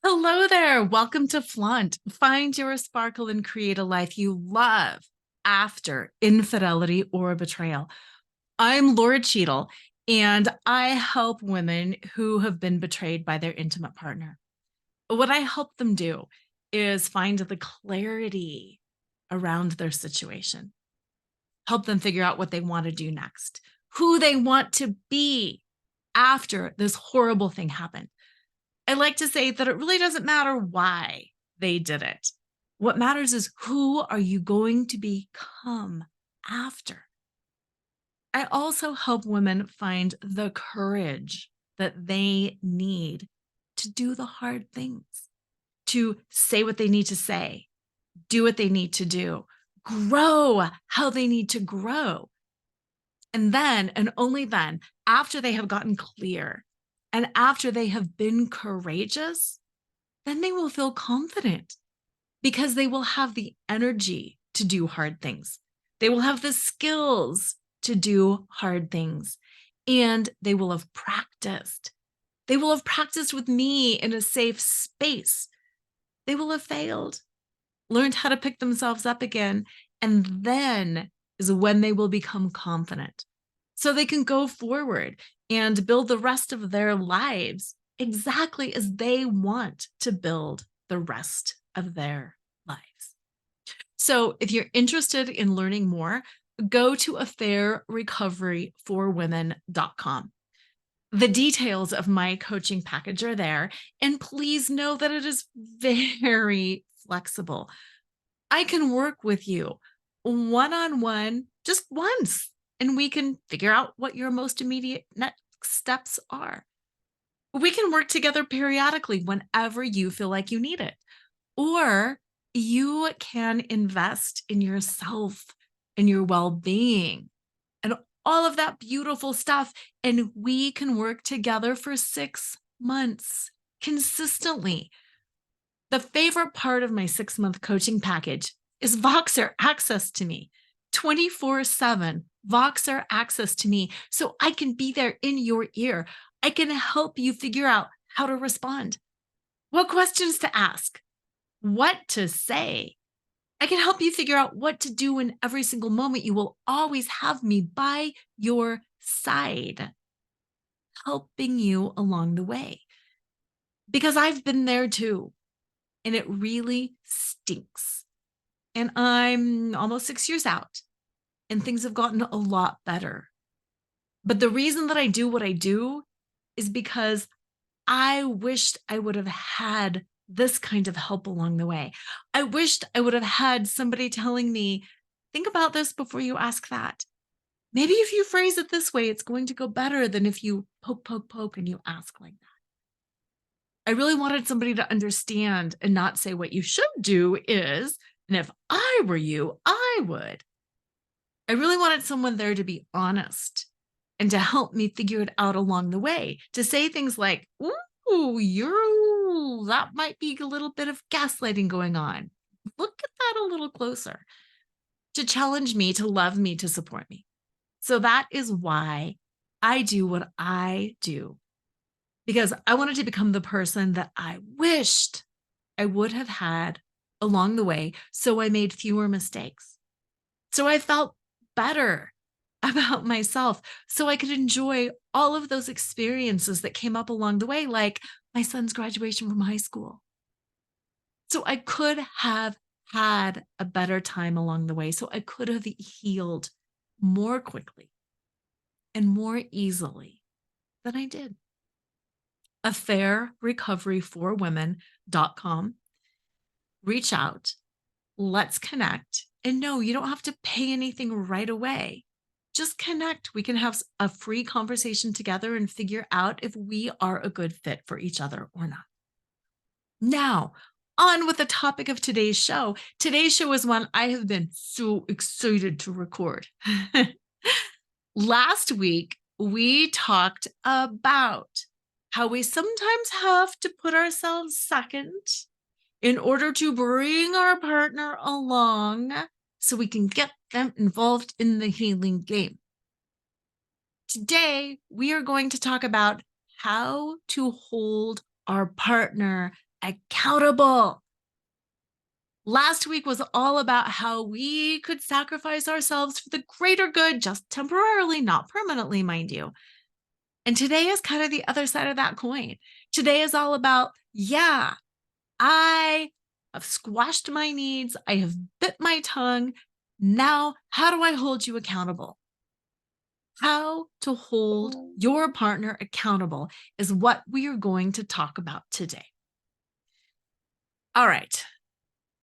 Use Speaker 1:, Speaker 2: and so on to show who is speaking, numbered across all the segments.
Speaker 1: Hello there. Welcome to Flaunt. Find your sparkle and create a life you love after infidelity or betrayal. I'm Lora Cheadle, and I help women who have been betrayed by their intimate partner. What I help them do is find the clarity around their situation, help them figure out what they want to do next, who they want to be after this horrible thing happened. I like to say that it really doesn't matter why they did it. What matters is who are you going to become after? I also help women find the courage that they need to do the hard things, to say what they need to say, do what they need to do, grow how they need to grow. And then, and only then, after they have gotten clear and after they have been courageous, then they will feel confident because they will have the energy to do hard things. They will have the skills to do hard things, and they will have practiced. They will have practiced with me in a safe space. They will have failed, learned how to pick themselves up again, and then is when they will become confident. So they can go forward and build the rest of their lives exactly as they want to build the rest of their lives. So if you're interested in learning more, go to affairrecoveryforwomen.com. The details of my coaching package are there, and please know that it is very flexible. I can work with you one-on-one just once, and we can figure out what your most immediate next steps are. We can work together periodically whenever you feel like you need it. Or you can invest in yourself and your well-being and all of that beautiful stuff. And we can work together for 6 months consistently. The favorite part of my 6-month coaching package is Voxer access to me, 24/7 Voxer access to me, so I can be there in your ear. I can help you figure out how to respond, what questions to ask, what to say. I can help you figure out what to do in every single moment. You will always have me by your side, helping you along the way. Because I've been there too, and it really stinks. And I'm almost 6 years out, and things have gotten a lot better. But the reason that I do what I do is because I wished I would have had this kind of help along the way. I wished I would have had somebody telling me, think about this before you ask that. Maybe if you phrase it this way, it's going to go better than if you poke, poke, poke, and you ask like that. I really wanted somebody to understand and not say what you should do is, and if I were you, I would. I really wanted someone there to be honest and to help me figure it out along the way, to say things like, ooh, that might be a little bit of gaslighting going on. Look at that a little closer, to challenge me, to love me, to support me. So that is why I do what I do, because I wanted to become the person that I wished I would have had along the way. So I made fewer mistakes. So I felt better about myself. So I could enjoy all of those experiences that came up along the way, like my son's graduation from high school. So I could have had a better time along the way. So I could have healed more quickly and more easily than I did. Affairrecoveryforwomen.com. Reach out. Let's connect. And no, you don't have to pay anything right away. Just connect. We can have a free conversation together and figure out if we are a good fit for each other or not. Now, on with the topic of today's show. Today's show is one I have been so excited to record. Last week, we talked about how we sometimes have to put ourselves second in order to bring our partner along so we can get them involved in the healing game. Today, we are going to talk about how to hold our partner accountable. Last week was all about how we could sacrifice ourselves for the greater good, just temporarily, not permanently, mind you. And today is kind of the other side of that coin. Today is all about, yeah, I have squashed my needs. I have bit my tongue. Now, how do I hold you accountable? How to hold your partner accountable is what we are going to talk about today. All right.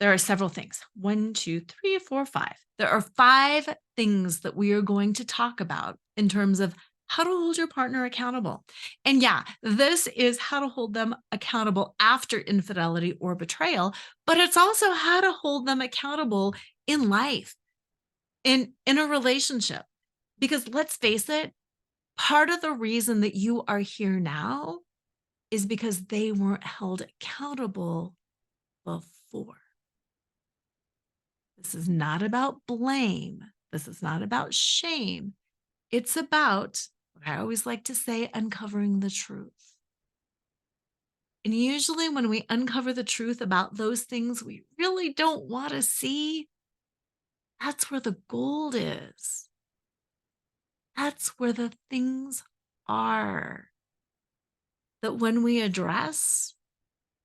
Speaker 1: There are several things. 1, 2, 3, 4, 5. There are 5 things that we are going to talk about in terms of how to hold your partner accountable. And yeah, this is how to hold them accountable after infidelity or betrayal, but it's also how to hold them accountable in life, in a relationship. Because let's face it, part of the reason that you are here now is because they weren't held accountable before. This is not about blame. This is not about shame. It's about what I always like to say, uncovering the truth. And usually, when we uncover the truth about those things we really don't want to see, that's where the gold is. That's where the things are that when we address,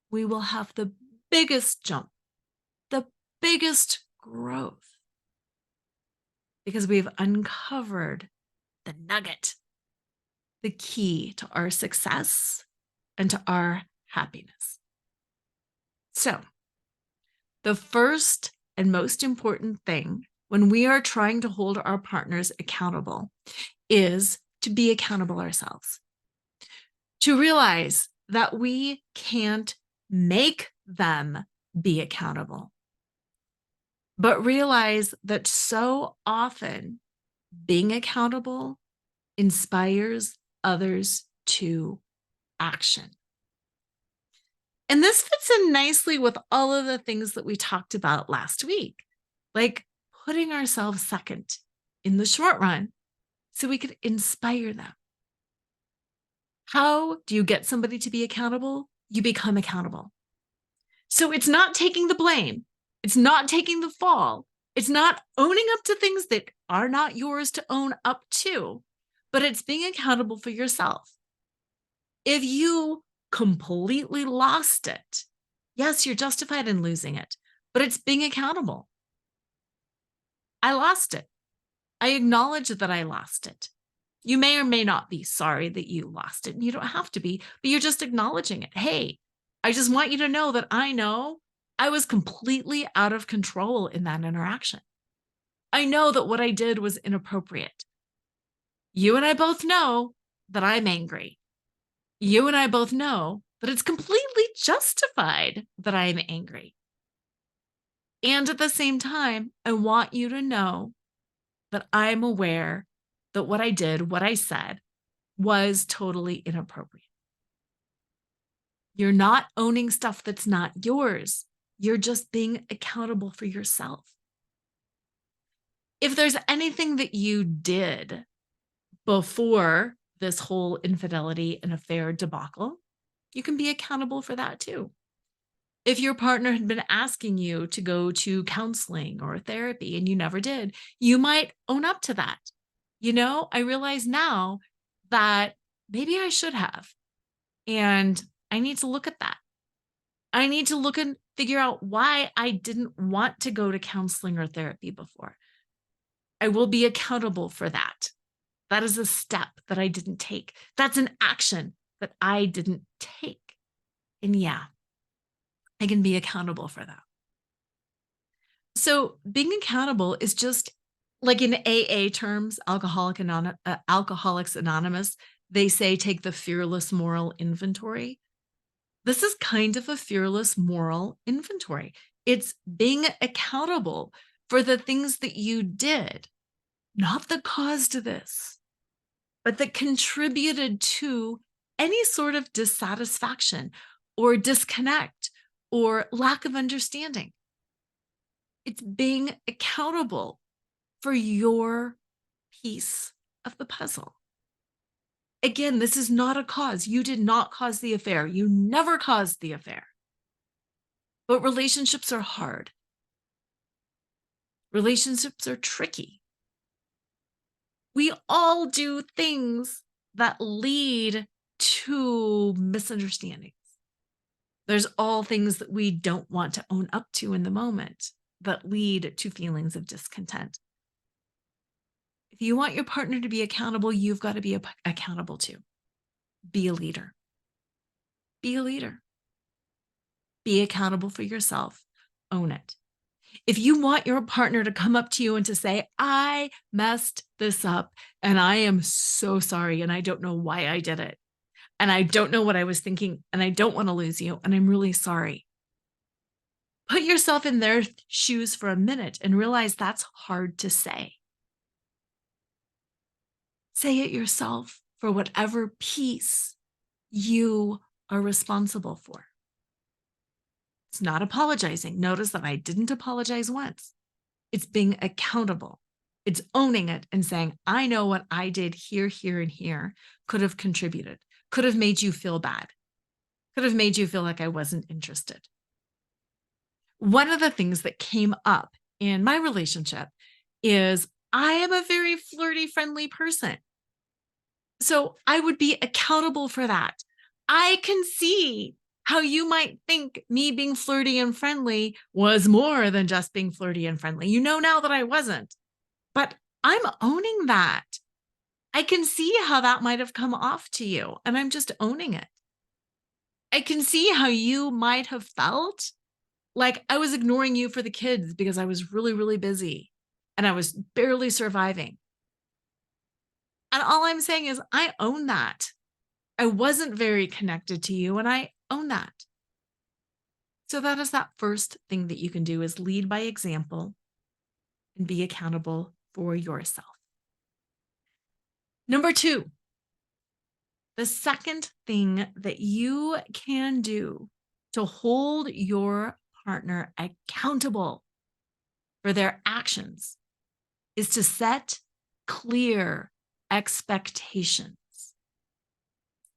Speaker 1: we will have the biggest jump, the biggest growth, because we've uncovered the nugget, the key to our success and to our happiness. So, the first and most important thing when we are trying to hold our partners accountable is to be accountable ourselves. To realize that we can't make them be accountable, but realize that so often being accountable inspires others to action. And this fits in nicely with all of the things that we talked about last week, like putting ourselves second in the short run so we could inspire them. How do you get somebody to be accountable? You become accountable. So it's not taking the blame. It's not taking the fall. It's not owning up to things that are not yours to own up to, but it's being accountable for yourself. If you completely lost it, yes, you're justified in losing it, but it's being accountable. I lost it. I acknowledge that I lost it. You may or may not be sorry that you lost it. And you don't have to be, but you're just acknowledging it. Hey, I just want you to know that I know I was completely out of control in that interaction. I know that what I did was inappropriate. You and I both know that I'm angry. You and I both know that it's completely justified that I'm angry. And at the same time, I want you to know that I'm aware that what I did, what I said, was totally inappropriate. You're not owning stuff that's not yours. You're just being accountable for yourself. If there's anything that you did before this whole infidelity and affair debacle, you can be accountable for that too. If your partner had been asking you to go to counseling or therapy and you never did, you might own up to that. I realize now that maybe I should have. And I need to look at that. I need to look and figure out why I didn't want to go to counseling or therapy before. I will be accountable for that. That is a step that I didn't take. That's an action that I didn't take. And yeah, I can be accountable for that. So being accountable is just like in AA terms, Alcoholics Anonymous, they say take the fearless moral inventory. This is kind of a fearless moral inventory. It's being accountable for the things that you did, not that caused this, but that contributed to any sort of dissatisfaction or disconnect or lack of understanding. It's being accountable for your piece of the puzzle. Again, this is not a cause. You did not cause the affair. You never caused the affair. But relationships are hard. Relationships are tricky. We all do things that lead to misunderstandings. There's all things that we don't want to own up to in the moment that lead to feelings of discontent. If you want your partner to be accountable, you've got to be accountable too. Be a leader. Be a leader. Be accountable for yourself. Own it. If you want your partner to come up to you and to say, I messed this up and I am so sorry and I don't know why I did it. And I don't know what I was thinking and I don't want to lose you and I'm really sorry. Put yourself in their shoes for a minute and realize that's hard to say. Say it yourself for whatever piece you are responsible for. It's not apologizing. Notice that I didn't apologize once. It's being accountable. It's owning it and saying, I know what I did here, here, and here could have contributed, could have made you feel bad, could have made you feel like I wasn't interested. One of the things that came up in my relationship is I am a very flirty, friendly person. So I would be accountable for that. I can see how you might think me being flirty and friendly was more than just being flirty and friendly. You know now that I wasn't, but I'm owning that. I can see how that might have come off to you, and I'm just owning it. I can see how you might have felt like I was ignoring you for the kids because I was really, really busy and I was barely surviving. And all I'm saying is, I own that. I wasn't very connected to you, and I own that. So that is that first thing that you can do is lead by example and be accountable for yourself. Number 2, the second thing that you can do to hold your partner accountable for their actions is to set clear expectations.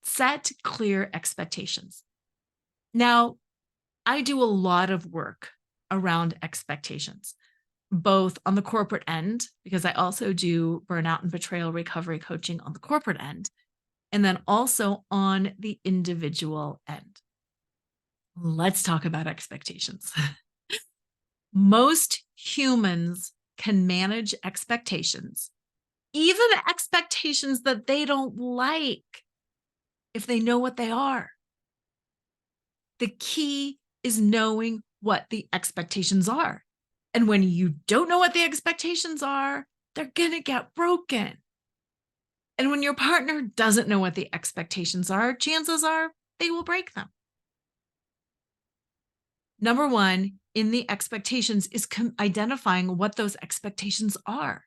Speaker 1: Set clear expectations. Now, I do a lot of work around expectations, both on the corporate end, because I also do burnout and betrayal recovery coaching on the corporate end, and then also on the individual end. Let's talk about expectations. Most humans can manage expectations, even expectations that they don't like, if they know what they are. The key is knowing what the expectations are. And when you don't know what the expectations are, they're going to get broken. And when your partner doesn't know what the expectations are, chances are they will break them. Number 1 in the expectations is identifying what those expectations are.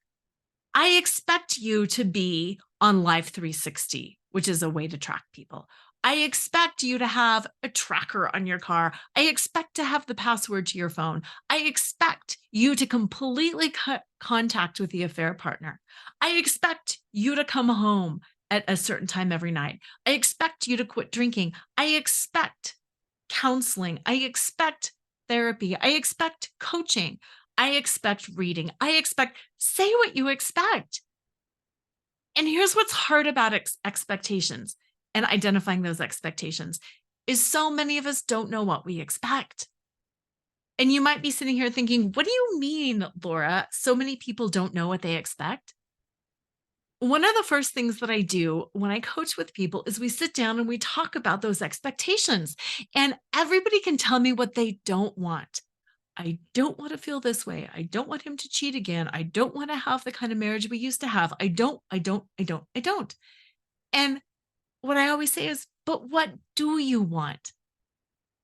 Speaker 1: I expect you to be on Life 360, which is a way to track people. I expect you to have a tracker on your car. I expect to have the password to your phone. I expect you to completely cut contact with the affair partner. I expect you to come home at a certain time every night. I expect you to quit drinking. I expect counseling. I expect therapy. I expect coaching. I expect reading. Say what you expect. And here's what's hard about expectations and identifying those expectations is so many of us don't know what we expect. And you might be sitting here thinking, what do you mean, Laura? So many people don't know what they expect. One of the first things that I do when I coach with people is we sit down and we talk about those expectations. And everybody can tell me what they don't want. I don't want to feel this way. I don't want him to cheat again. I don't want to have the kind of marriage we used to have. I don't. And what I always say is, but what do you want?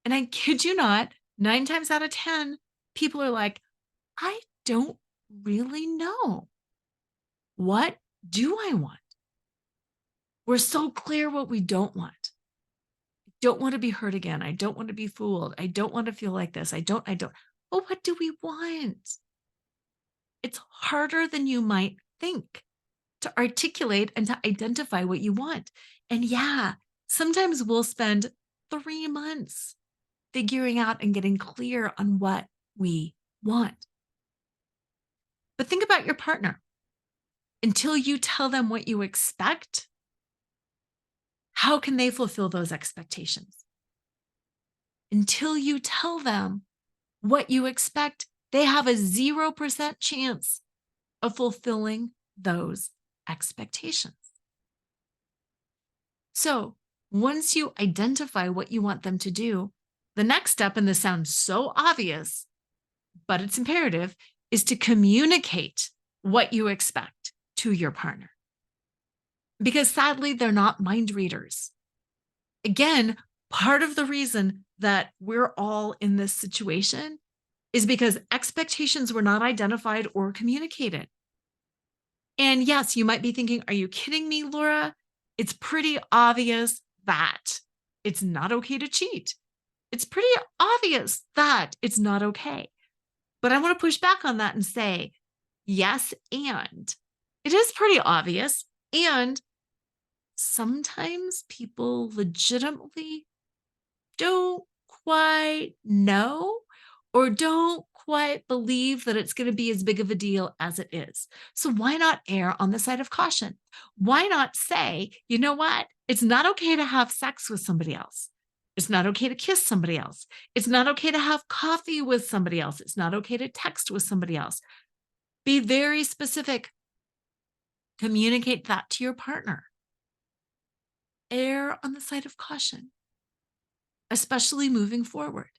Speaker 1: And I kid you not, 9 times out of 10, people are like, I don't really know. What do I want? We're so clear what we don't want. I don't want to be hurt again. I don't want to be fooled. I don't want to feel like this. I don't. Well, what do we want? It's harder than you might think to articulate and to identify what you want. And yeah, sometimes we'll spend 3 months figuring out and getting clear on what we want. But think about your partner. Until you tell them what you expect, how can they fulfill those expectations? Until you tell them what you expect, they have a 0% chance of fulfilling those expectations. So once you identify what you want them to do, the next step, and this sounds so obvious, but it's imperative, is to communicate what you expect to your partner. Because sadly, they're not mind readers. Again, part of the reason that we're all in this situation is because expectations were not identified or communicated. And yes, you might be thinking, are you kidding me, Laura? It's pretty obvious that it's not okay to cheat. It's pretty obvious that it's not okay. But I want to push back on that and say, yes, and it is pretty obvious. And sometimes people legitimately don't quite know or don't quite believe that it's going to be as big of a deal as it is. So why not err on the side of caution? Why not say, you know what? It's not okay to have sex with somebody else. It's not okay to kiss somebody else. It's not okay to have coffee with somebody else. It's not okay to text with somebody else. Be very specific. Communicate that to your partner. Err on the side of caution, especially moving forward.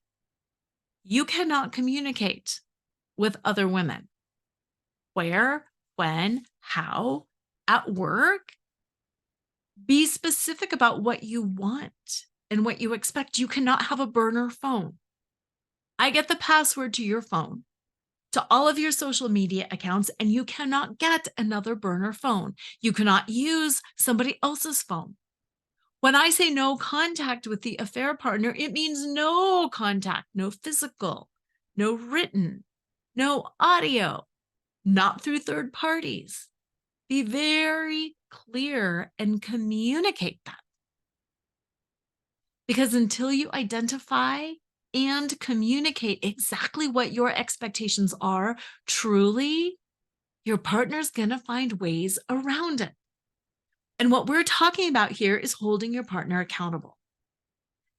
Speaker 1: You cannot communicate with other women. Where, when, how, at work. Be specific about what you want and what you expect. You cannot have a burner phone. I get the password to your phone, to all of your social media accounts, and you cannot get another burner phone. You cannot use somebody else's phone. When I say no contact with the affair partner, it means no contact, no physical, no written, no audio, not through third parties. Be very clear and communicate that. Because until you identify and communicate exactly what your expectations are, truly, your partner's going to find ways around it. And what we're talking about here is holding your partner accountable.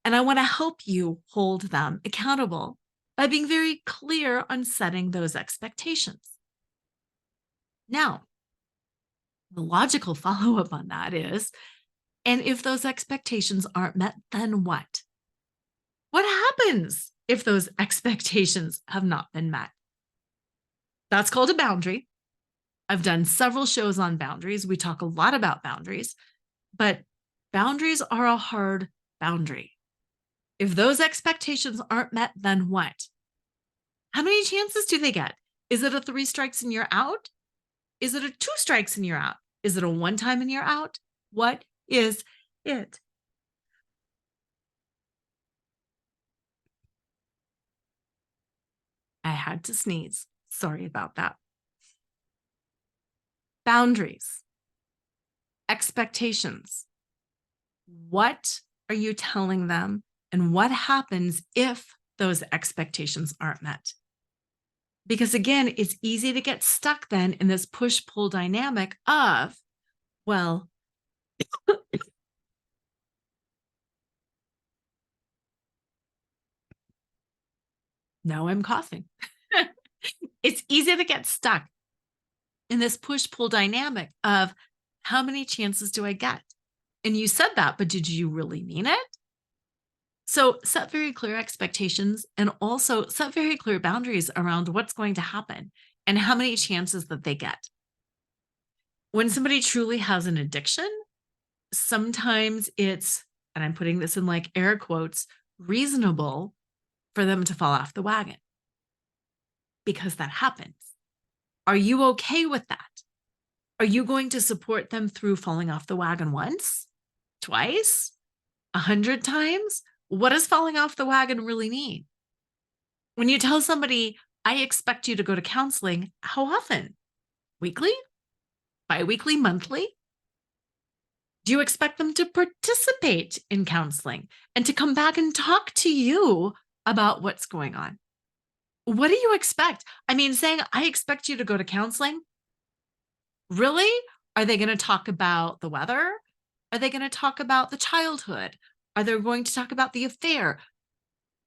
Speaker 1: And I want to help you hold them accountable by being very clear on setting those expectations. Now, the logical follow-up on that is, and if those expectations aren't met, then what? What happens if those expectations have not been met? That's called a boundary. I've done several shows on boundaries. We talk a lot about boundaries, but boundaries are a hard boundary. If those expectations aren't met, then what? How many chances do they get? Is it a 3 strikes and you're out? Is it a 2 strikes and you're out? Is it a 1 time and you're out? What is it? I had to sneeze. Sorry about that. Boundaries, expectations. What are you telling them? And what happens if those expectations aren't met? Because again, it's easy to get stuck then in this push-pull dynamic of, well, now I'm coughing. It's easy to get stuck in this push-pull dynamic of how many chances do I get? And you said that, but did you really mean it? So set very clear expectations and also set very clear boundaries around what's going to happen and how many chances that they get. When somebody truly has an addiction, sometimes it's, and I'm putting this in like air quotes, reasonable for them to fall off the wagon because that happens. Are you okay with that? Are you going to support them through falling off the wagon once, twice, 100 times? What does falling off the wagon really mean? When you tell somebody, I expect you to go to counseling, how often? Weekly? Bi-weekly? Monthly? Do you expect them to participate in counseling and to come back and talk to you about what's going on. What do you expect? I mean, saying, I expect you to go to counseling. Really? Are they going to talk about the weather? Are they going to talk about the childhood? Are they going to talk about the affair?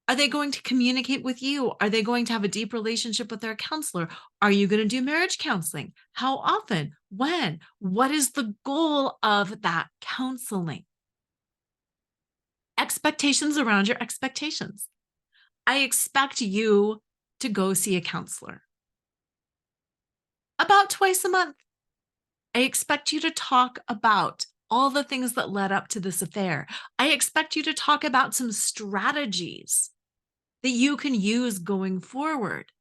Speaker 1: Are they going to communicate with you? Are they going to have a deep relationship with their counselor? Are you going to do marriage counseling? How often? When? What is the goal of that counseling? Expectations around your expectations. I expect you to go see a counselor about twice a month. I expect you to talk about all the things that led up to this affair. I expect you to talk about some strategies that you can use going forward.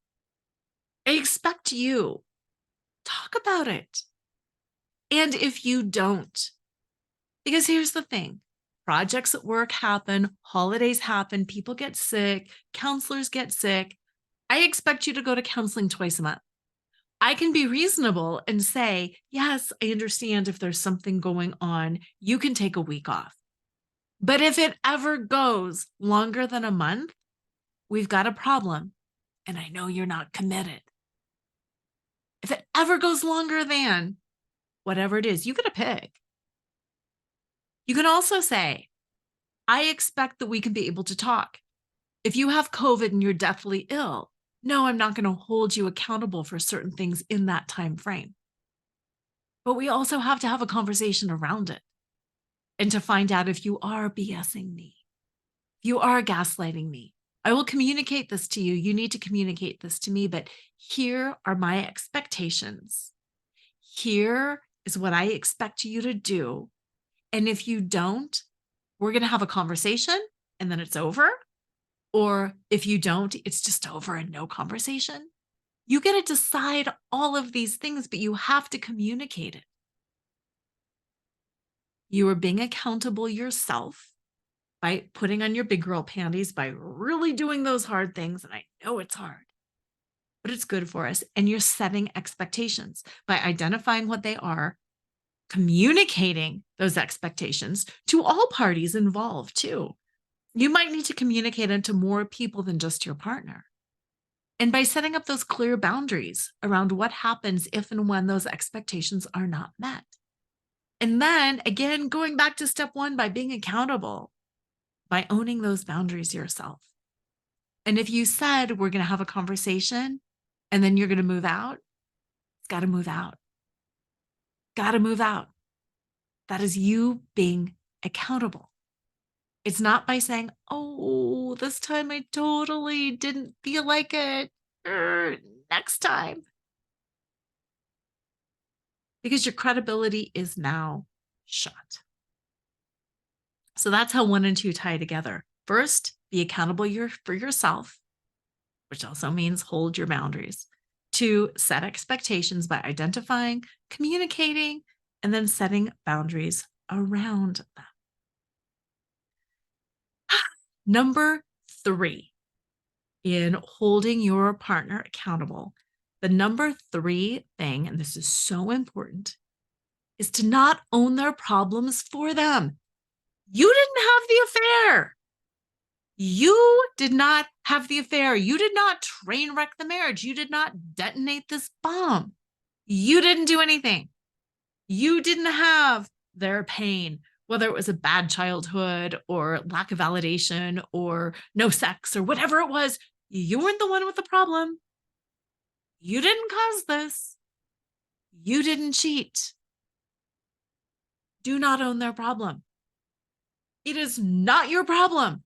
Speaker 1: I expect you talk about it. And if you don't, because here's the thing, projects at work happen, holidays happen, people get sick, counselors get sick. I expect you to go to counseling twice a month. I can be reasonable and say, yes, I understand if there's something going on, you can take a week off. But if it ever goes longer than a month, we've got a problem. And I know you're not committed. If it ever goes longer than whatever it is, you get to pick. You can also say, I expect that we can be able to talk. If you have COVID and you're deathly ill, no, I'm not going to hold you accountable for certain things in that time frame. But we also have to have a conversation around it and to find out if you are BSing me, if you are gaslighting me. I will communicate this to you. You need to communicate this to me, but here are my expectations. Here is what I expect you to do. And if you don't, we're going to have a conversation and then it's over. Or if you don't, it's just over and no conversation. You get to decide all of these things, but you have to communicate it. You are being accountable yourself by putting on your big girl panties, by really doing those hard things. And I know it's hard, but it's good for us. And you're setting expectations by identifying what they are, communicating those expectations to all parties involved too. You might need to communicate it to more people than just your partner. And by setting up those clear boundaries around what happens if and when those expectations are not met. And then again, going back to step one, by being accountable, by owning those boundaries yourself. And if you said, we're going to have a conversation and then you're going to move out, it's got to move out. Got to move out. That is you being accountable. It's not by saying, oh, this time I totally didn't feel like it. Next time. Because your credibility is now shot. So that's how 1 and 2 tie together. First, be accountable for yourself, which also means hold your boundaries. 2, set expectations by identifying, communicating, and then setting boundaries around them. Number 3, in holding your partner accountable, the number 3 thing, and this is so important, is to not own their problems for them. You didn't have the affair. You did not have the affair. You did not train wreck the marriage. You did not detonate this bomb. You didn't do anything. You didn't have their pain, whether it was a bad childhood or lack of validation or no sex or whatever it was. You weren't the one with the problem. You didn't cause this. You didn't cheat. Do not own their problem. It is not your problem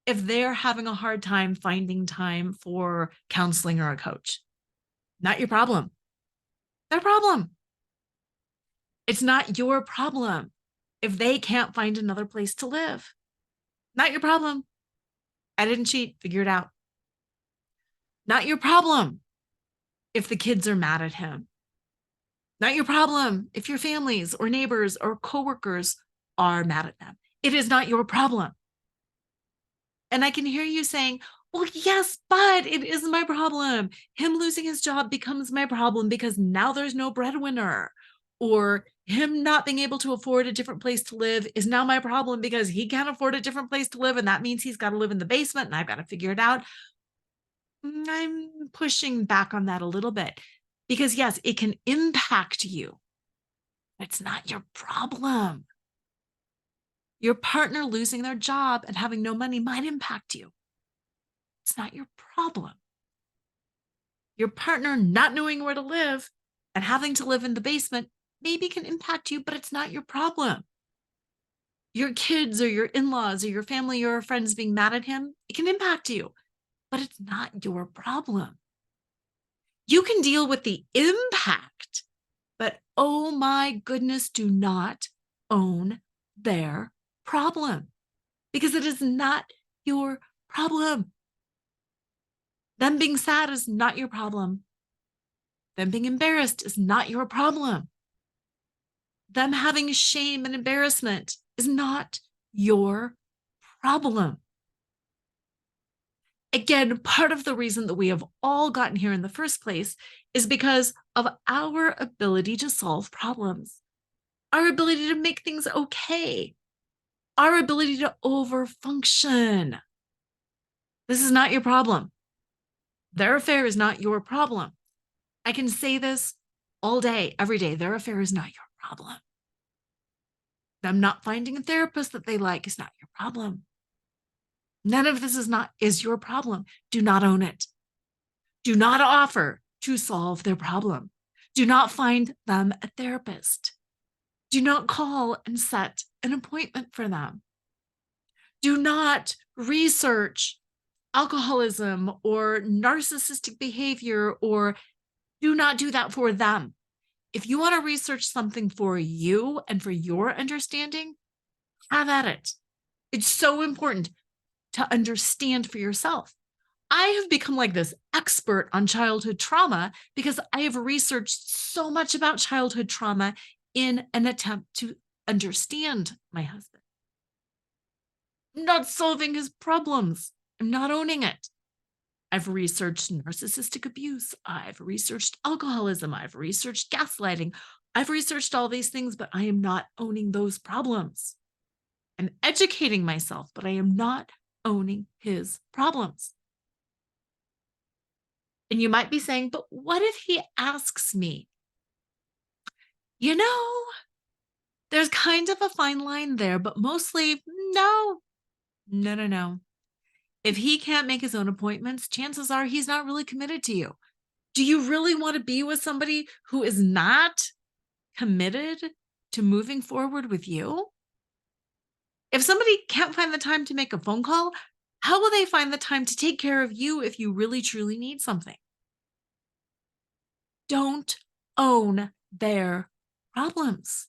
Speaker 1: if they're having a hard time finding time for counseling or a coach. Not your problem. Their problem. It's not your problem if they can't find another place to live. Not your problem. I didn't cheat. Figure it out. Not your problem if the kids are mad at him. Not your problem if your families or neighbors or coworkers are mad at them. It is not your problem. And I can hear you saying, well, yes, but it is my problem. Him losing his job becomes my problem because now there's no breadwinner. Or Him not being able to afford a different place to live is now my problem because he can't afford a different place to live. And that means he's got to live in the basement and I've got to figure it out. I'm pushing back on that a little bit because, yes, it can impact you. It's not your problem. Your partner losing their job and having no money might impact you. It's not your problem. Your partner not knowing where to live and having to live in the basement maybe can impact you, but it's not your problem. Your kids or your in-laws or your family or friends being mad at him, it can impact you, but it's not your problem. You can deal with the impact, but oh my goodness, do not own their problem because it is not your problem. Them being sad is not your problem. Them being embarrassed is not your problem. Them having shame and embarrassment is not your problem. Again, part of the reason that we have all gotten here in the first place is because of our ability to solve problems, our ability to make things okay, our ability to overfunction. This is not your problem. Their affair is not your problem. I can say this all day, every day. Their affair is not your problem. Them not finding a therapist that they like is not your problem. None of this is your problem. Do not own it. Do not offer to solve their problem. Do not find them a therapist. Do not call and set an appointment for them. Do not research alcoholism or narcissistic behavior, or do not do that for them. If you want to research something for you and for your understanding, have at it. It's so important to understand for yourself. I have become like this expert on childhood trauma because I have researched so much about childhood trauma in an attempt to understand my husband. I'm not solving his problems. I'm not owning it. I've researched narcissistic abuse. I've researched alcoholism. I've researched gaslighting. I've researched all these things, but I am not owning those problems. I'm educating myself, but I am not owning his problems. And you might be saying, but what if he asks me? You know, there's kind of a fine line there, but mostly no. If he can't make his own appointments, chances are he's not really committed to you. Do you really want to be with somebody who is not committed to moving forward with you? If somebody can't find the time to make a phone call, how will they find the time to take care of you if you really truly need something? Don't own their problems.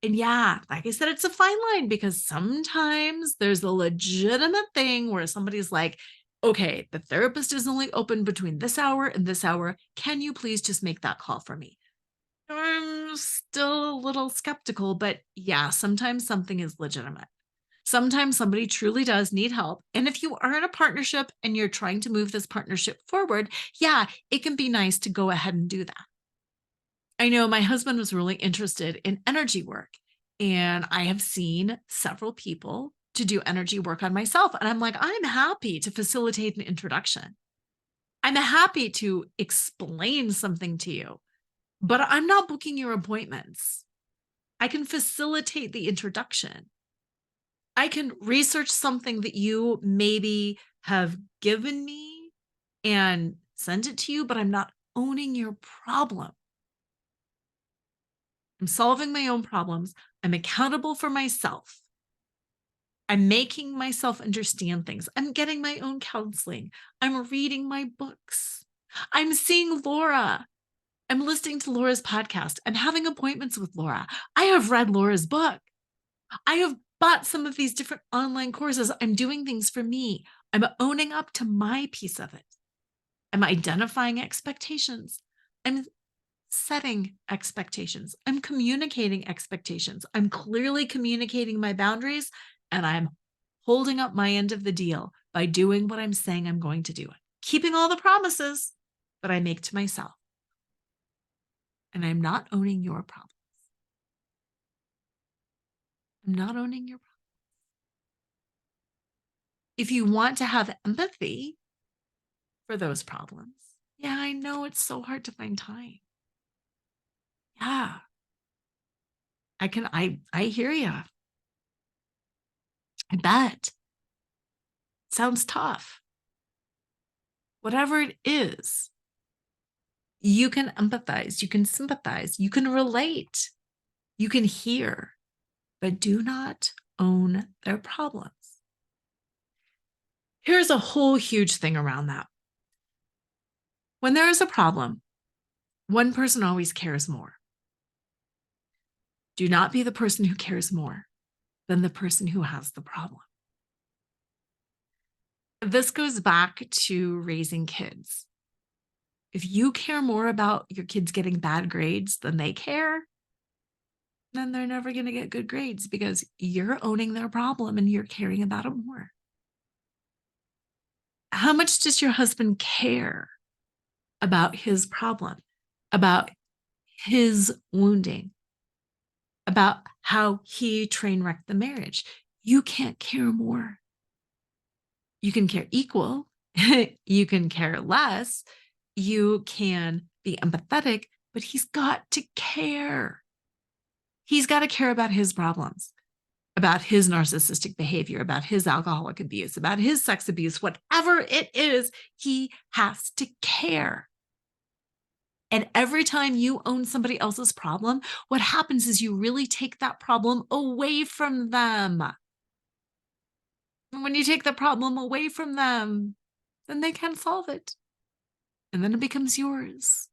Speaker 1: And yeah, like I said, it's a fine line because sometimes there's a legitimate thing where somebody's like, okay, the therapist is only open between this hour and this hour. Can you please just make that call for me? I'm still a little skeptical, but yeah, sometimes something is legitimate. Sometimes somebody truly does need help. And if you are in a partnership and you're trying to move this partnership forward, yeah, it can be nice to go ahead and do that. I know my husband was really interested in energy work, and I have seen several people to do energy work on myself. And I'm like, I'm happy to facilitate an introduction. I'm happy to explain something to you, but I'm not booking your appointments. I can facilitate the introduction. I can research something that you maybe have given me and send it to you, but I'm not owning your problem. I'm solving my own problems. I'm accountable for myself. I'm making myself understand things. I'm getting my own counseling. I'm reading my books. I'm seeing Lora. I'm listening to Laura's podcast. I'm having appointments with Lora. I have read Laura's book. I have bought some of these different online courses. I'm doing things for me. I'm owning up to my piece of it. I'm identifying expectations. I'm setting expectations. I'm communicating expectations. I'm clearly communicating my boundaries, and I'm holding up my end of the deal by doing what I'm saying I'm going to do. Keeping all the promises that I make to myself. And I'm not owning your problems. I'm not owning your problem. If you want to have empathy for those problems, yeah, I know it's so hard to find time. Yeah, I hear you. I bet. Sounds tough. Whatever it is, you can empathize, you can sympathize, you can relate, you can hear, but do not own their problems. Here's a whole huge thing around that. When there is a problem, one person always cares more. Do not be the person who cares more than the person who has the problem. This goes back to raising kids. If you care more about your kids getting bad grades than they care, then they're never going to get good grades because you're owning their problem and you're caring about it more. How much does your husband care about his problem, about his wounding, about how he train wrecked the marriage? You can't care more. You can care equal. You can care less. You can be empathetic, but he's got to care. He's got to care about his problems, about his narcissistic behavior, about his alcoholic abuse, about his sex abuse, whatever it is, he has to care. And every time you own somebody else's problem, what happens is you really take that problem away from them. And when you take the problem away from them, then they can't solve it. And then it becomes yours.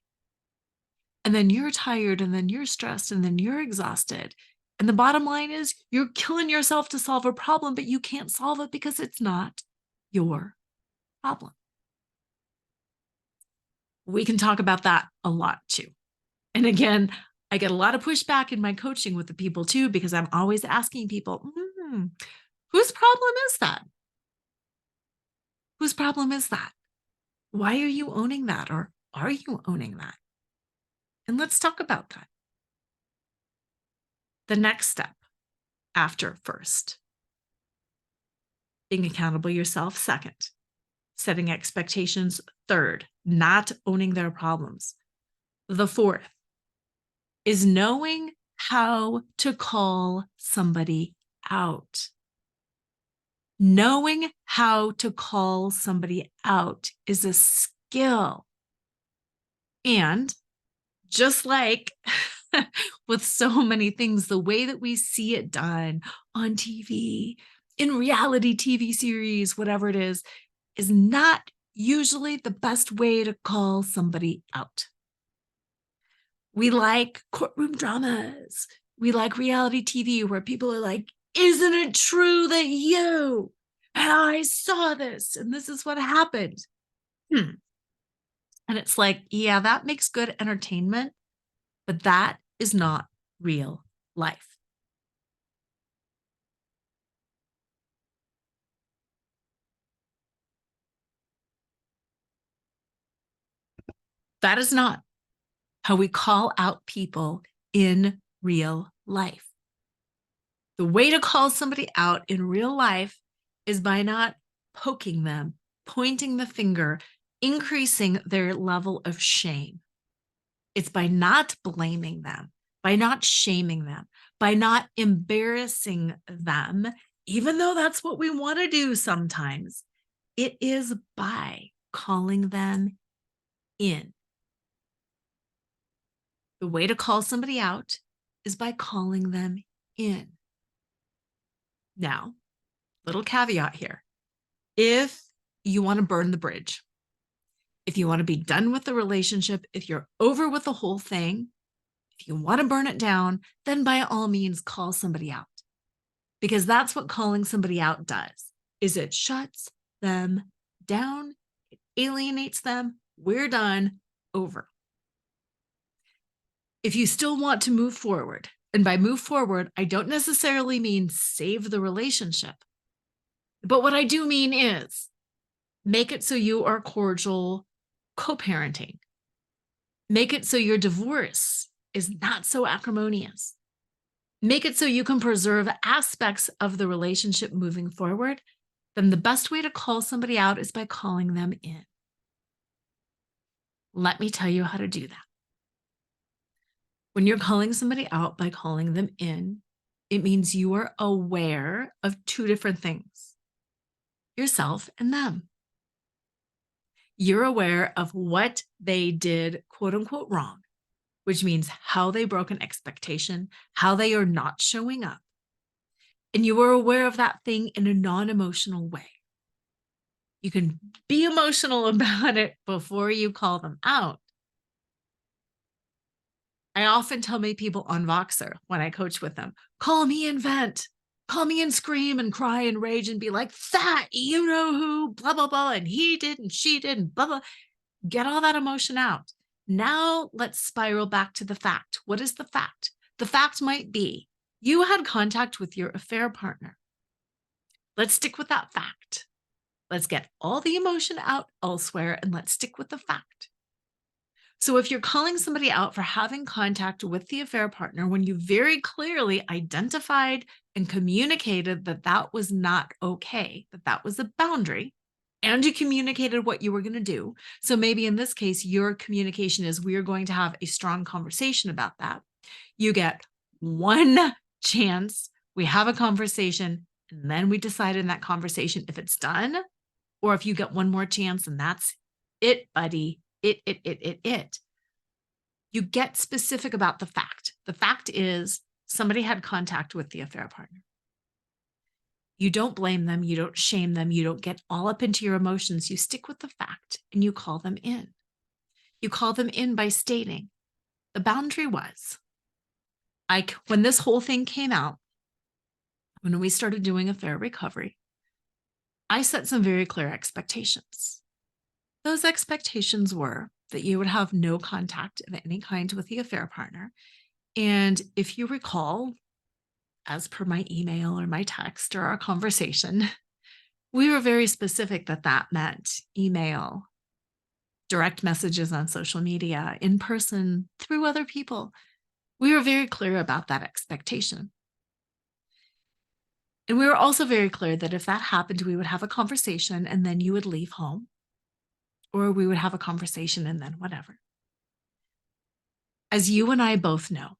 Speaker 1: And then you're tired, and then you're stressed, and then you're exhausted. And the bottom line is you're killing yourself to solve a problem, but you can't solve it because it's not your problem. We can talk about that a lot too. And again, I get a lot of pushback in my coaching with the people too, because I'm always asking people, whose problem is that? Whose problem is that? Why are you owning that? Or are you owning that? And let's talk about that. The next step after first, being accountable yourself second, setting expectations third, not owning their problems. The fourth is knowing how to call somebody out. Knowing how to call somebody out is a skill. And just like with so many things, the way that we see it done on TV, in reality TV series, whatever it is not usually the best way to call somebody out. We like courtroom dramas. We like reality TV where people are like, isn't it true that you and I saw this and this is what happened? And it's like, yeah, that makes good entertainment, but that is not real life. That is not how we call out people in real life. The way to call somebody out in real life is by not poking them, pointing the finger, increasing their level of shame. It's by not blaming them, by not shaming them, by not embarrassing them, even though that's what we want to do sometimes. It is by calling them in. The way to call somebody out is by calling them in. Now, little caveat here. If you want to burn the bridge, if you want to be done with the relationship, if you're over with the whole thing, if you want to burn it down, then by all means call somebody out. Because that's what calling somebody out does, is it shuts them down, it alienates them, we're done, over. If you still want to move forward, and by move forward, I don't necessarily mean save the relationship. But what I do mean is make it so you are cordial co-parenting. Make it so your divorce is not so acrimonious. make it so you can preserve aspects of the relationship moving forward, then the best way to call somebody out is by calling them in. Let me tell you how to do that. When you're calling somebody out by calling them in, it means you are aware of two different things: yourself and them. You're aware of what they did, quote unquote, wrong, which means how they broke an expectation, how they are not showing up. And you are aware of that thing in a non-emotional way. You can be emotional about it before you call them out. I often tell my people on Voxer when I coach with them, call me and vent. Call me and scream and cry and rage and be like, that, you know who, blah, blah, blah, and he did and she did and blah, blah. Get all that emotion out. Now let's spiral back to the fact. What is the fact? The fact might be you had contact with your affair partner. Let's stick with that fact. Let's get all the emotion out elsewhere and let's stick with the fact. So if you're calling somebody out for having contact with the affair partner when you very clearly identified and communicated that that was not okay, that that was a boundary, and you communicated what you were going to do. So maybe in this case, your communication is we are going to have a strong conversation about that. You get one chance. We have a conversation, and then we decide in that conversation if it's done or if you get one more chance and that's it, buddy. It. You get specific about the fact. The fact is somebody had contact with the affair partner. You don't blame them. You don't shame them. You don't get all up into your emotions. You stick with the fact and you call them in. You call them in by stating the boundary was, when this whole thing came out, when we started doing affair recovery, I set some very clear expectations. Those expectations were that you would have no contact of any kind with the affair partner. And if you recall, as per my email or my text or our conversation, we were very specific that that meant email, direct messages on social media, in person, through other people. We were very clear about that expectation. And we were also very clear that if that happened, we would have a conversation and then you would leave home, or we would have a conversation and then whatever. As you and I both know,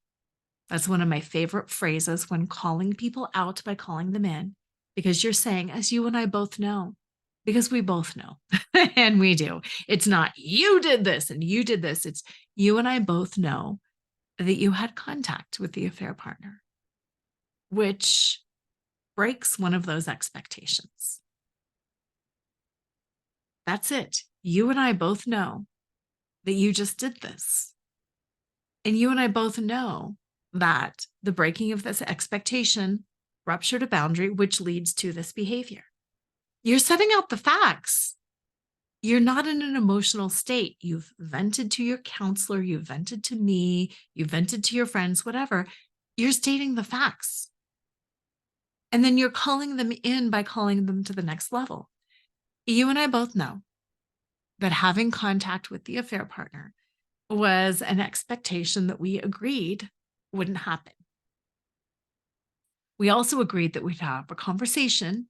Speaker 1: that's one of my favorite phrases when calling people out by calling them in, because you're saying, as you and I both know, because we both know, and we do. It's not you did this and you did this. It's you and I both know that you had contact with the affair partner, which breaks one of those expectations. That's it. You and I both know that you just did this. And you and I both know that the breaking of this expectation ruptured a boundary, which leads to this behavior. You're setting out the facts. You're not in an emotional state. You've vented to your counselor, you've vented to me, you've vented to your friends, whatever. You're stating the facts. And then you're calling them in by calling them to the next level. You and I both know that having contact with the affair partner was an expectation that we agreed wouldn't happen. We also agreed that we'd have a conversation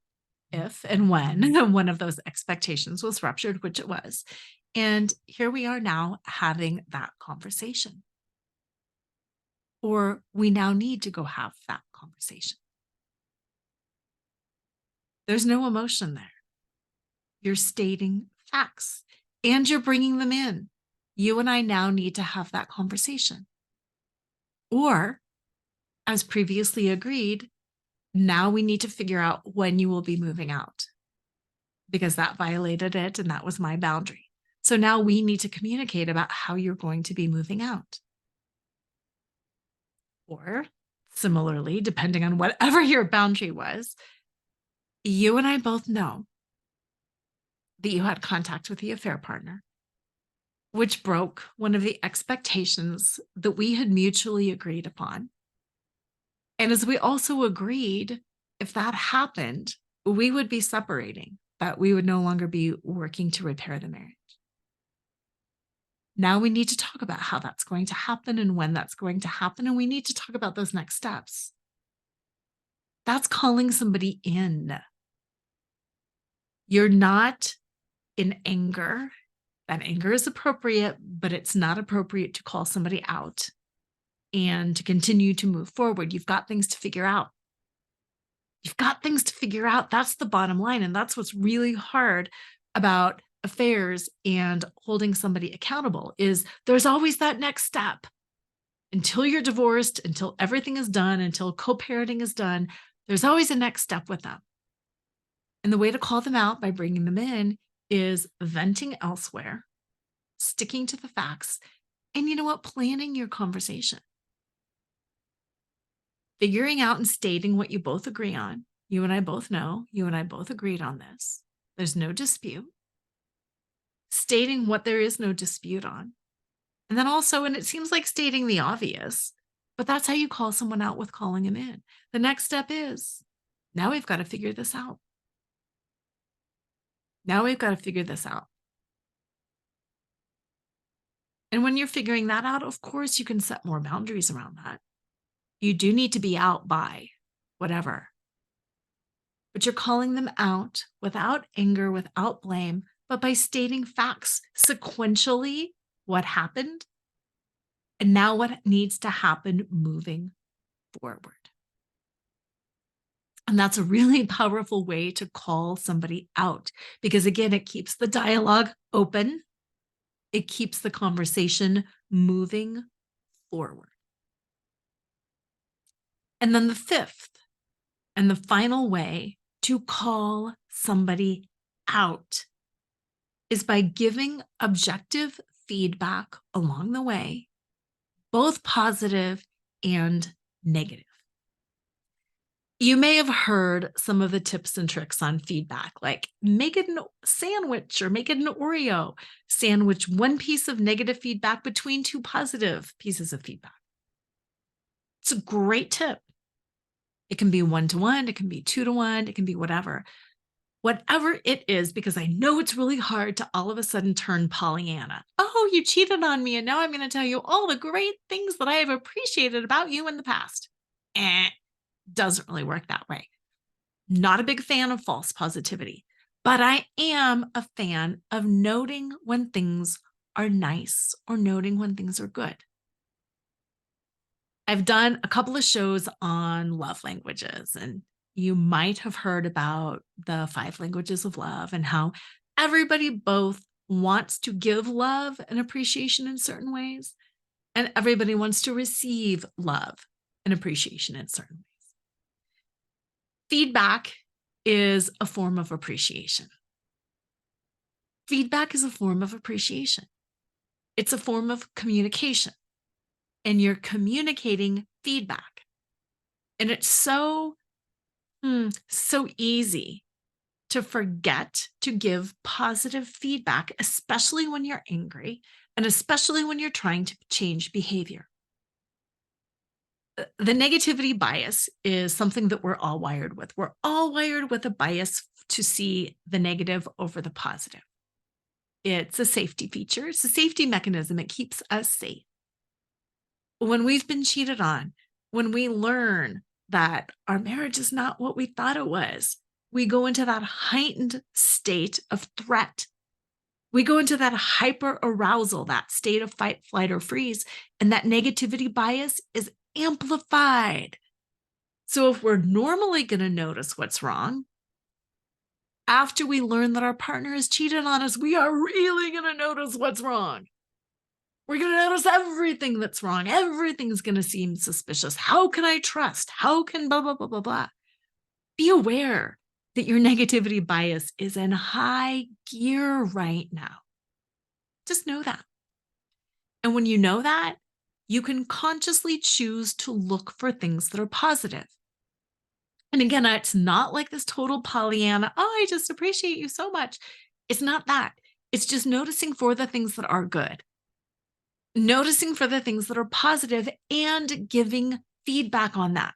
Speaker 1: if and when one of those expectations was ruptured, which it was. And here we are now having that conversation. Or we now need to go have that conversation. There's no emotion there. You're stating facts and you're bringing them in. You and I now need to have that conversation. Or, as previously agreed, now we need to figure out when you will be moving out, because that violated it and that was my boundary. So now we need to communicate about how you're going to be moving out. Or similarly, depending on whatever your boundary was, you and I both know that you had contact with the affair partner, which broke one of the expectations that we had mutually agreed upon. And as we also agreed, if that happened, we would be separating, that we would no longer be working to repair the marriage. Now we need to talk about how that's going to happen and when that's going to happen. And we need to talk about those next steps. That's calling somebody in. You're not in anger. That anger is appropriate, but it's not appropriate to call somebody out and to continue to move forward. You've got things to figure out. You've got things to figure out. That's the bottom line. And that's what's really hard about affairs and holding somebody accountable is there's always that next step. Until you're divorced, until everything is done, until co-parenting is done, there's always a next step with them. And the way to call them out by bringing them in is venting elsewhere, sticking to the facts, and you know what? Planning your conversation. Figuring out and stating what you both agree on. You and I both know, you and I both agreed on this. There's no dispute. Stating what there is no dispute on. And then also, and it seems like stating the obvious, but that's how you call someone out with calling him in. The next step is now we've got to figure this out. Now we've got to figure this out. And when you're figuring that out, of course, you can set more boundaries around that. You do need to be out by whatever. But you're calling them out without anger, without blame, but by stating facts sequentially what happened and now what needs to happen moving forward. And that's a really powerful way to call somebody out because, again, it keeps the dialogue open. It keeps the conversation moving forward. And then the fifth and the final way to call somebody out is by giving objective feedback along the way, both positive and negative. You may have heard some of the tips and tricks on feedback, like make it a sandwich or make it an Oreo, sandwich one piece of negative feedback between two positive pieces of feedback. It's a great tip. It can be 1-to-1, it can be 2-to-1, it can be whatever. Whatever it is, because I know it's really hard to all of a sudden turn Pollyanna. Oh, you cheated on me, and now I'm going to tell you all the great things that I have appreciated about you in the past. Doesn't really work that way. Not a big fan of false positivity, but I am a fan of noting when things are nice or noting when things are good. I've done a couple of shows on love languages, and you might have heard about the 5 languages of love and how everybody both wants to give love and appreciation in certain ways, and everybody wants to receive love and appreciation in certain ways. Feedback is a form of appreciation. Feedback is a form of appreciation. It's a form of communication. And you're communicating feedback. And it's so easy to forget to give positive feedback, especially when you're angry and especially when you're trying to change behavior. The negativity bias is something that we're all wired with. We're all wired with a bias to see the negative over the positive. It's a safety feature. It's a safety mechanism. It keeps us safe. When we've been cheated on, when we learn that our marriage is not what we thought it was, we go into that heightened state of threat. We go into that hyper arousal, that state of fight, flight, or freeze, and that negativity bias is amplified. So if we're normally going to notice what's wrong, after we learn that our partner has cheated on us, we are really going to notice what's wrong. We're going to notice everything that's wrong. Everything's going to seem suspicious. How can I trust? How can blah, blah, blah, blah, blah. Be aware that your negativity bias is in high gear right now. Just know that. And when you know that, you can consciously choose to look for things that are positive. And again, it's not like this total Pollyanna, oh, I just appreciate you so much. It's not that. It's just noticing for the things that are good. Noticing for the things that are positive and giving feedback on that.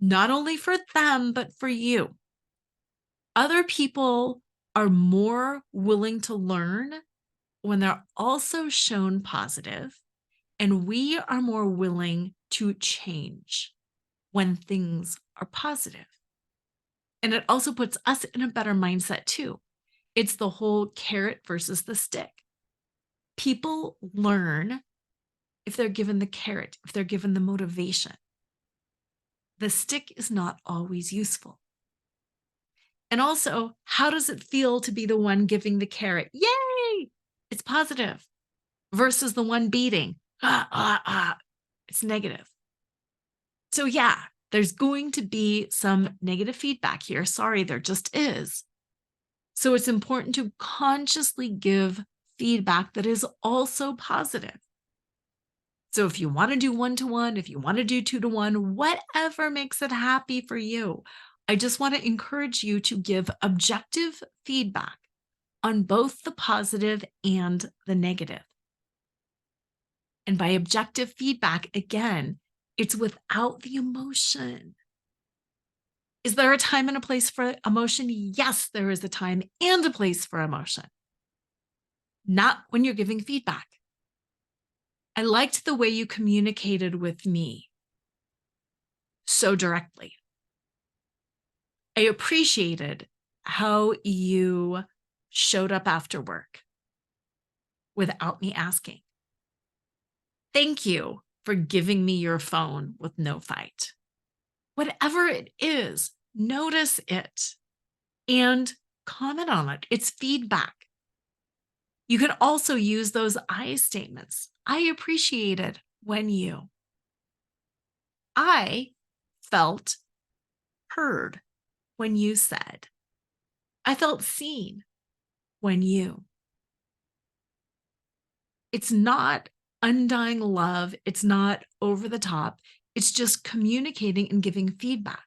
Speaker 1: Not only for them, but for you. Other people are more willing to learn when they're also shown positive, and we are more willing to change when things are positive. And it also puts us in a better mindset too. It's the whole carrot versus the stick. People learn if they're given the carrot, if they're given the motivation. The stick is not always useful. And also, how does it feel to be the one giving the carrot? Yay! It's positive versus the one beating. It's negative. So, yeah, there's going to be some negative feedback here. Sorry, there just is. So, it's important to consciously give feedback that is also positive. So, if you want to do 1-to-1, if you want to do 2-to-1, whatever makes it happy for you, I just want to encourage you to give objective feedback on both the positive and the negative. And by objective feedback, again, it's without the emotion. Is there a time and a place for emotion? Yes, there is a time and a place for emotion. Not when you're giving feedback. I liked the way you communicated with me so directly. I appreciated how you showed up after work without me asking. Thank you for giving me your phone with no fight. Whatever it is, notice it and comment on it. It's feedback. You can also use those I statements. I appreciated when you. I felt heard when you said. I felt seen when you. It's not undying love. It's not over the top. It's just communicating and giving feedback.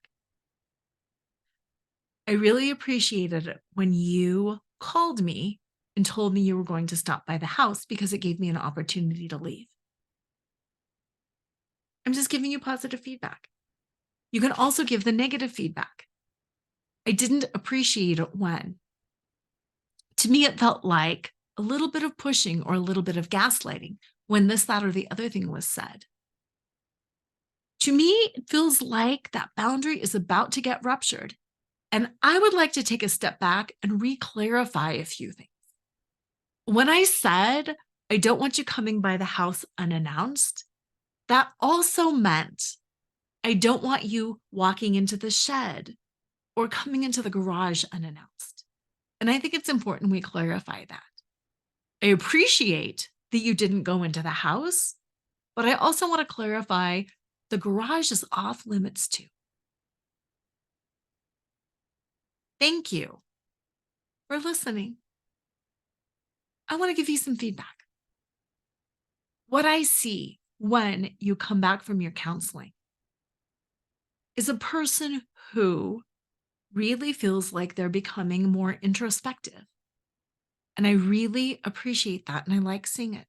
Speaker 1: I really appreciated it when you called me and told me you were going to stop by the house because it gave me an opportunity to leave. I'm just giving you positive feedback. You can also give the negative feedback. I didn't appreciate it when. To me, it felt like a little bit of pushing or a little bit of gaslighting when this, that, or the other thing was said. To me, it feels like that boundary is about to get ruptured. And I would like to take a step back and re-clarify a few things. When I said, I don't want you coming by the house unannounced, that also meant I don't want you walking into the shed or coming into the garage unannounced. And I think it's important we clarify that. I appreciate that you didn't go into the house, but I also want to clarify the garage is off limits too. Thank you for listening. I want to give you some feedback. What I see when you come back from your counseling is a person who really feels like they're becoming more introspective. And I really appreciate that. And I like seeing it.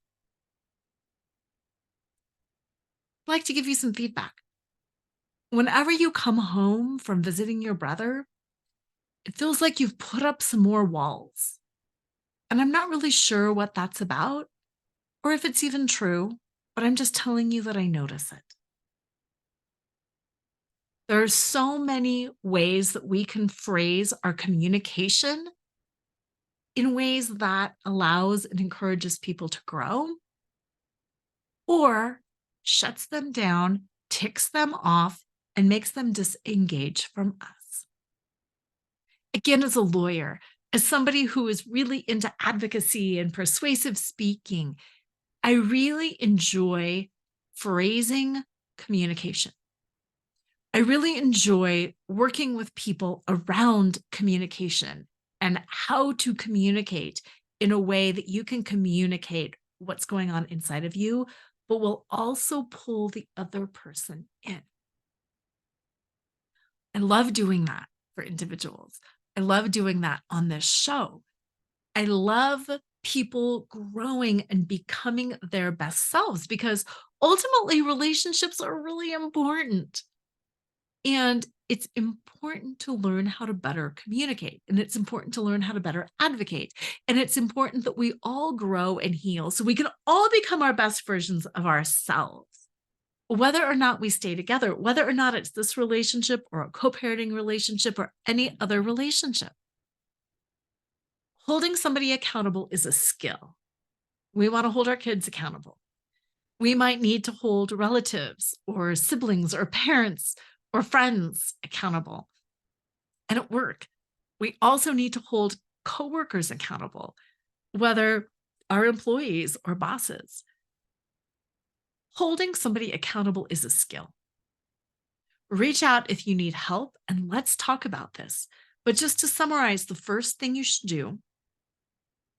Speaker 1: I'd like to give you some feedback. Whenever you come home from visiting your brother, it feels like you've put up some more walls. And I'm not really sure what that's about or if it's even true, but I'm just telling you that I notice it. There are so many ways that we can phrase our communication in ways that allows and encourages people to grow or shuts them down, ticks them off, and makes them disengage from us. Again, as a lawyer, as somebody who is really into advocacy and persuasive speaking, I really enjoy phrasing communication. I really enjoy working with people around communication and how to communicate in a way that you can communicate what's going on inside of you, but will also pull the other person in. I love doing that for individuals. I love doing that on this show. I love people growing and becoming their best selves because ultimately relationships are really important. And it's important to learn how to better communicate. And it's important to learn how to better advocate. And it's important that we all grow and heal so we can all become our best versions of ourselves. whether or not we stay together, whether or not it's this relationship or a co-parenting relationship or any other relationship. Holding somebody accountable is a skill. We want to hold our kids accountable. We might need to hold relatives or siblings or parents or friends accountable. And at work, we also need to hold coworkers accountable, whether our employees or bosses. Holding somebody accountable is a skill. Reach out if you need help and let's talk about this. But just to summarize, the first thing you should do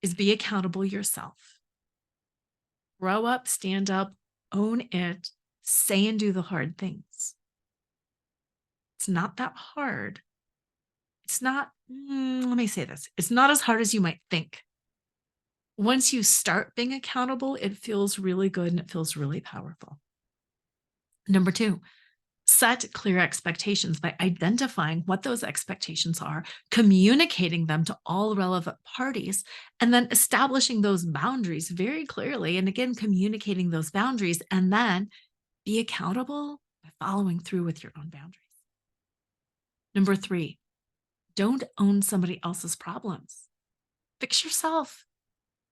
Speaker 1: is be accountable yourself. Grow up, stand up, own it, say and do the hard things. It's not that hard. It's not, let me say this, it's not as hard as you might think. Once you start being accountable, it feels really good and it feels really powerful. Number two, set clear expectations by identifying what those expectations are, communicating them to all relevant parties, and then establishing those boundaries very clearly. And again, communicating those boundaries, and then be accountable by following through with your own boundaries. Number three, don't own somebody else's problems. Fix yourself.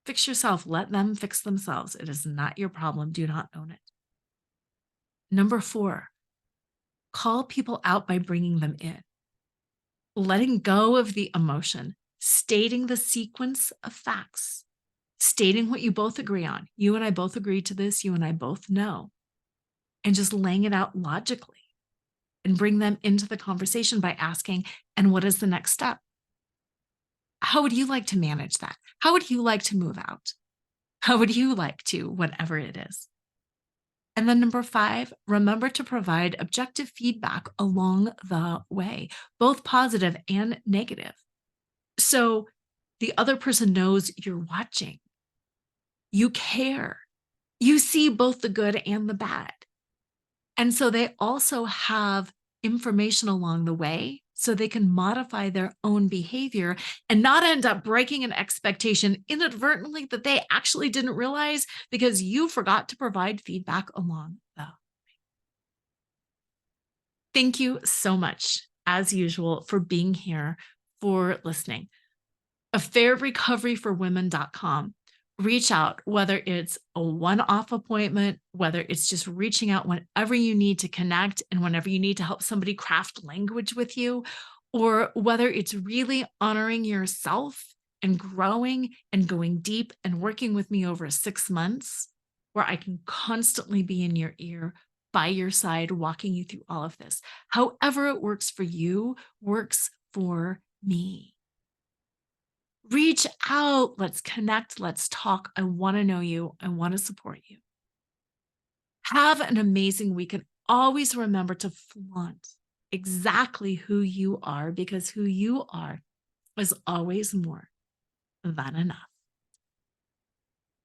Speaker 1: Fix yourself. Let them fix themselves. It is not your problem. Do not own it. Number four, call people out by bringing them in. Letting go of the emotion, stating the sequence of facts, stating what you both agree on. You and I both agree to this. You and I both know. And just laying it out logically and bring them into the conversation by asking, and what is the next step? How would you like to manage that? How would you like to move out? How would you like to, whatever it is? And then number five, remember to provide objective feedback along the way, both positive and negative. So the other person knows you're watching, you care, you see both the good and the bad. And so they also have information along the way so they can modify their own behavior and not end up breaking an expectation inadvertently that they actually didn't realize because you forgot to provide feedback along the way. Thank you so much, as usual, for being here, for listening. AffairRecoveryForWomen.com. Reach out, whether it's a one-off appointment, whether it's just reaching out whenever you need to connect and whenever you need to help somebody craft language with you, or whether it's really honoring yourself and growing and going deep and working with me over 6 months, where I can constantly be in your ear, by your side, walking you through all of this. However it works for you, works for me. Reach out. Let's connect. Let's talk. I want to know you. I want to support you. Have an amazing week and always remember to flaunt exactly who you are because who you are is always more than enough.